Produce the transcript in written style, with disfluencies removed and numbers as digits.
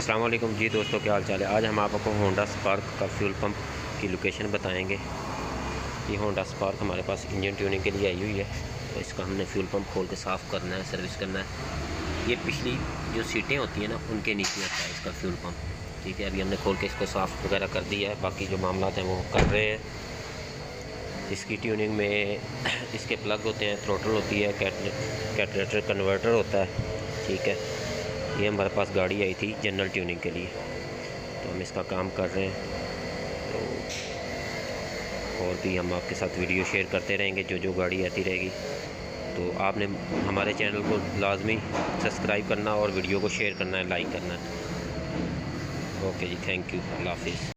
अस्सलाम वालेकुम जी दोस्तों, क्या हाल चाल है। आज हम आपको होंडा स्पार्क का फ्यूल पंप की लोकेशन बताएंगे। ये होंडा स्पार्क हमारे पास इंजन ट्यूनिंग के लिए आई हुई है, तो इसका हमने फ्यूल पंप खोल के साफ़ करना है, सर्विस करना है। ये पिछली जो सीटें होती हैं ना, उनके नीचे होता है इसका फ्यूल पंप। ठीक है, अभी हमने खोल के इसको साफ़ वगैरह कर दिया है, बाकी जो मामला हैं वो कर रहे हैं। इसकी ट्यूनिंग में इसके प्लग होते हैं, थ्रोटल होती है, कैटरेटर कन्वर्टर होता है। ठीक है, ये हमारे पास गाड़ी आई थी जनरल ट्यूनिंग के लिए, तो हम इसका काम कर रहे हैं। तो और भी हम आपके साथ वीडियो शेयर करते रहेंगे जो गाड़ी आती रहेगी। तो आपने हमारे चैनल को लाजमी सब्सक्राइब करना और वीडियो को शेयर करना है, लाइक करना है। ओके जी, थैंक यू, अल्लाह हाफिज़।